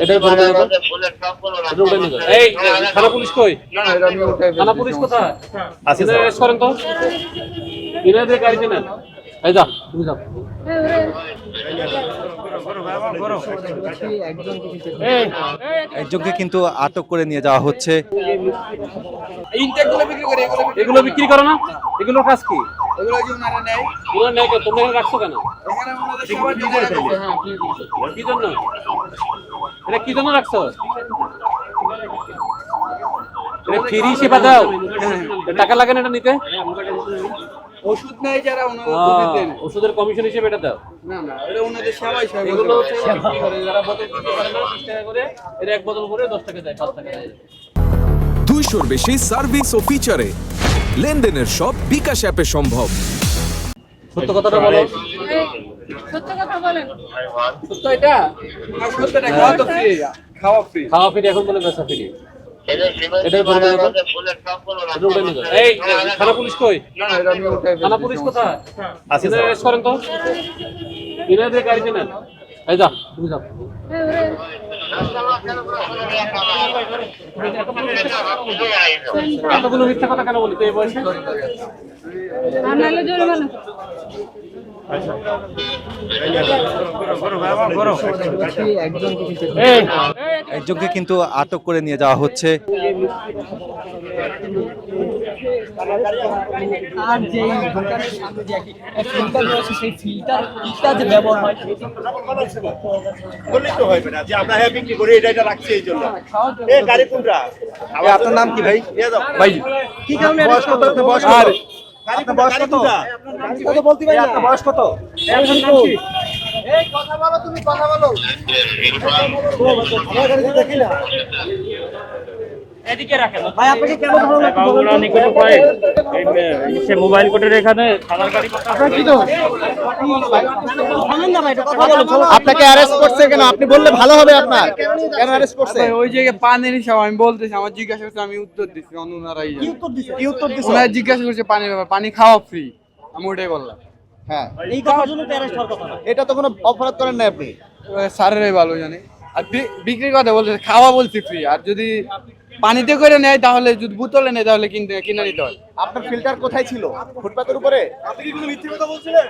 এটাই বলবো না তো? এটা উঠে নিয়ে যাও। এই থানা পুলিশ কই? থানা পুলিশ কোথায়? আসেন করেন তো। ইনাদের গাড়িতে নেন। এই যা, তুমি যাও। একজনকে কিন্তু আটক করে নিয়ে যাওয়া হচ্ছে। এগুলো বিক্রি করো না? এগুলোর কাজ কি? ওরা নেয় কেন? তোমরা এখানে রাখছো কেন? কি জন্য? এটা কি জন্য রাখছো? এটা ফ্রি সেবা দাও? টাকা লাগে না এটা নিতে? ওষুধ নাই যারা ওষুধের কমিশন হিসেবে এটা দাও। না না এটা ওনাদের সেবাই এগুলো হচ্ছে বিক্রি করে, যারা বোতল বিক্রি করে না 30 টাকা করে, এর এক বোতল করে 10 টাকা দেয়, 5 টাকা দেয়। 200-র বেশি সার্ভিস ও ফিচারে লেনদেনের সব বিকাশ অ্যাপে সম্ভব। সত্য কথাটা বলো। সত্য কথা বলেন। সত্য এটা আর সত্যটা খাওয়া তো ফ্রি খাওয়া ফ্রি খাওয়া ফ্রি এখন বলে বেচা ফ্রি। এটাই বলবো না তো? এটা উঠে নিয়ে যাও। এই থানা পুলিশ কই? থানা পুলিশ কোথায়? আসেন করেন তো। ইনাদের গাড়িতে নেন। এই যা, তুমি যাও। এতগুলো মিথ্যা কথা কেন বলি তো এই বয়সে? আর নাহলে জরিমানা। এই একজনকে কিন্তু আটক করে নিয়ে যাওয়া হচ্ছে। আর যে দোকানের সামনে যে ফিল্টার রয়েছে সেই ফিল্টারটা যে ব্যবহার হয় বললেই তো হবে না যে আমরা হ্যাঁ বিক্রি করি এটা রাখছি এই জন্য। গাড়ি কোনটা? আপনার নাম কি ভাই? ভাই কি কারণে বয়স কত? আপনার বয়স কত? গাড়ি আপনার বয়স কত? কত বলতে পারি আপনার বয়স কত? এই কথা বলো, তুমি কথা বলো। আমার গাড়ি দেখি না এদিকে রাখেন। ভাই, আপনাকে কেন ভালো লাগছে? সে মোবাইল কোর্টের এখানে থানার গাড়ি আপনারা কি তো থামেন না ভাই, এটা কথা বলো। আপনাকে অ্যারেস্ট করছে কেন? আপনি বললে ভালো হবে। আপনার কেন অ্যারেস্ট করছে? ভাই ওই জায়গায় পানির হিসাব আমি বলতেছি, আমার জিজ্ঞাসা করছে, আমি উত্তর দিচ্ছি, ওনারাই কি উত্তর দিছে? কি উত্তর দিছো? ওনারা জিজ্ঞাসা করছে পানির ব্যাপার, পানি খাওয়া ফ্রি, আমি ওটাই বললাম। হ্যাঁ, এই কথার জন্য তো অ্যারেস্ট হওয়ার কথা না। এটা তো কোনো অপরাধ করেন না আপনি। স্যারেরাই ভালো জানে। আর বিক্রির কথা বলছে, খাওয়া বলছি ফ্রি, আর যদি পানিতে করে নেয় তাহলে, যদি বোতলে নেয় তাহলে কিনে নিতে হয়। আপনার ফিল্টার কোথায় ছিল? ফুটপাতের উপরে? আপনি কি কোনো মিথ্যে কথা বলছিলেন?